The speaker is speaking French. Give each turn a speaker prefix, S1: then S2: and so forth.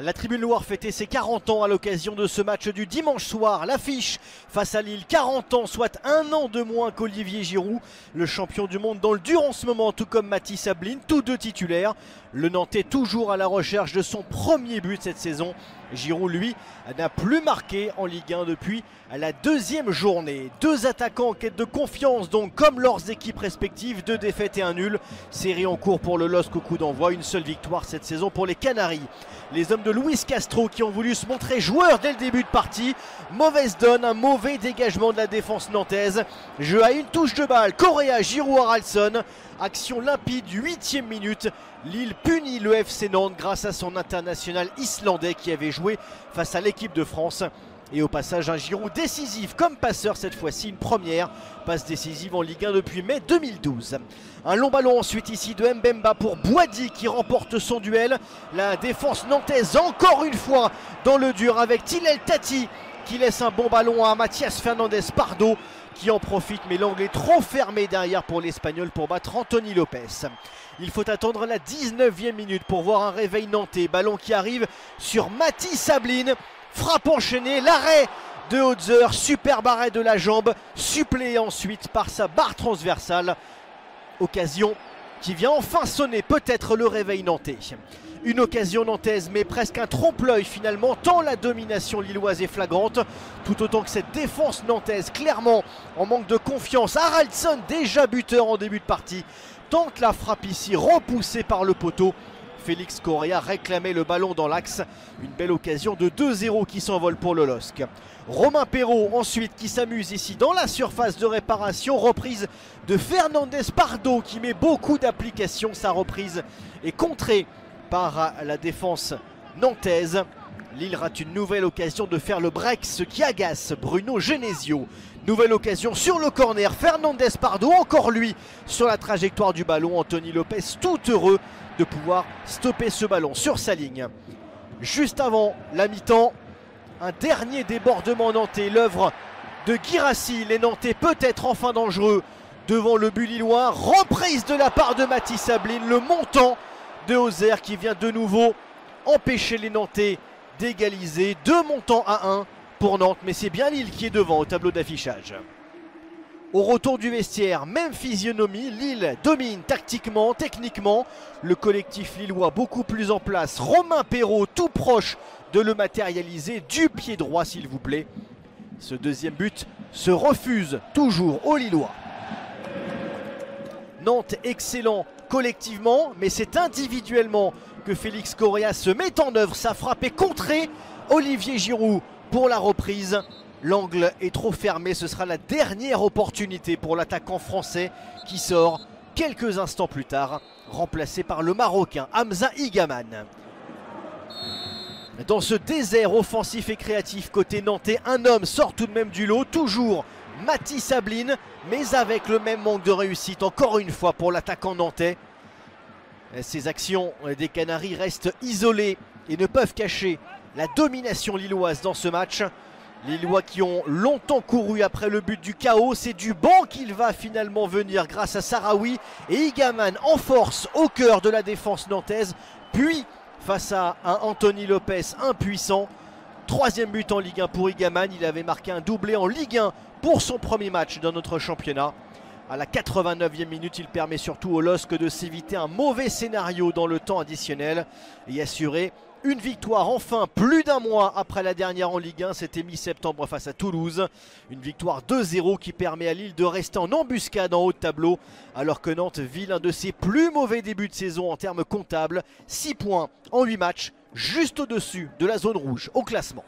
S1: La Tribune Loire fêtait ses 40 ans à l'occasion de ce match du dimanche soir. L'affiche face à Lille, 40 ans, soit un an de moins qu'Olivier Giroud. Le champion du monde dans le dur en ce moment, tout comme Mathis Ablin, tous deux titulaires. Le Nantais toujours à la recherche de son premier but cette saison. Giroud, lui, n'a plus marqué en Ligue 1 depuis la deuxième journée. Deux attaquants en quête de confiance, donc comme leurs équipes respectives, 2 défaites et 1 nul. Série en cours pour le LOSC au coup d'envoi, une seule victoire cette saison pour les Canaries. Les hommes de Luis Castro qui ont voulu se montrer joueurs dès le début de partie. Mauvaise donne, un mauvais dégagement de la défense nantaise. Jeu à une touche de balle, Correa, Giroud, Haraldsson. Action limpide, 8e minute. Lille punit le FC Nantes grâce à son international islandais qui avait joué face à l'équipe de France. Et au passage, un Giroud décisif comme passeur cette fois-ci, une première passe décisive en Ligue 1 depuis mai 2012. Un long ballon ensuite ici de Mbemba pour Boadi qui remporte son duel. La défense nantaise encore une fois dans le dur avec Tilel Tati qui laisse un bon ballon à Mathias Fernandez Pardo qui en profite, mais l'angle est trop fermé derrière pour l'Espagnol pour battre Anthony Lopez. Il faut attendre la 19e minute pour voir un réveil nantais. Ballon qui arrive sur Mathis Ablin. Frappe enchaînée, l'arrêt de Hautzer, superbe arrêt de la jambe, suppléé ensuite par sa barre transversale. Occasion qui vient enfin sonner peut-être le réveil nantais. Une occasion nantaise mais presque un trompe-l'œil finalement, tant la domination lilloise est flagrante, tout autant que cette défense nantaise clairement en manque de confiance. Haraldsson, déjà buteur en début de partie, tente la frappe ici, repoussée par le poteau. Félix Correa réclamait le ballon dans l'axe. Une belle occasion de 2-0 qui s'envole pour le LOSC. Romain Perrault ensuite qui s'amuse ici dans la surface de réparation. Reprise de Fernandez Pardo qui met beaucoup d'application. Sa reprise est contrée par la défense nantaise. Lille rate une nouvelle occasion de faire le break, ce qui agace Bruno Genesio. Nouvelle occasion sur le corner, Fernandez Pardo, encore lui sur la trajectoire du ballon. Anthony Lopez tout heureux de pouvoir stopper ce ballon sur sa ligne. Juste avant la mi-temps, un dernier débordement nantais, l'œuvre de Guirassy. Les Nantais peut-être enfin dangereux devant le but lillois. Reprise de la part de Mathis Ablin, le montant de Hautzer qui vient de nouveau empêcher les Nantais d'égaliser. 2 montants à 1 pour Nantes, mais c'est bien Lille qui est devant au tableau d'affichage. Au retour du vestiaire, même physionomie, Lille domine tactiquement, techniquement. Le collectif lillois beaucoup plus en place. Romain Perrault tout proche de le matérialiser, du pied droit s'il vous plaît. Ce deuxième but se refuse toujours aux Lillois. Nantes excellent collectivement, mais c'est individuellement que Félix Correa se met en œuvre. Sa frappe est contrée. Olivier Giroud pour la reprise. L'angle est trop fermé, ce sera la dernière opportunité pour l'attaquant français qui sort quelques instants plus tard, remplacé par le Marocain Hamza Igaman. Dans ce désert offensif et créatif côté nantais, un homme sort tout de même du lot, toujours Mathis Ablin, mais avec le même manque de réussite encore une fois pour l'attaquant nantais. Ces actions des Canaries restent isolées et ne peuvent cacher la domination lilloise dans ce match. Les Lillois qui ont longtemps couru après le but du chaos, c'est du banc qu'il va finalement venir grâce à Sarawi et Igaman en force au cœur de la défense nantaise, puis face à un Anthony Lopez impuissant. 3e but en Ligue 1 pour Igaman, il avait marqué un doublé en Ligue 1 pour son premier match dans notre championnat. À la 89e minute, il permet surtout au LOSC de s'éviter un mauvais scénario dans le temps additionnel et assurer une victoire enfin plus d'un mois après la dernière en Ligue 1, c'était mi-septembre face à Toulouse. Une victoire 2-0 qui permet à Lille de rester en embuscade en haut de tableau alors que Nantes vit l'un de ses plus mauvais débuts de saison en termes comptables. 6 points en 8 matchs, juste au-dessus de la zone rouge au classement.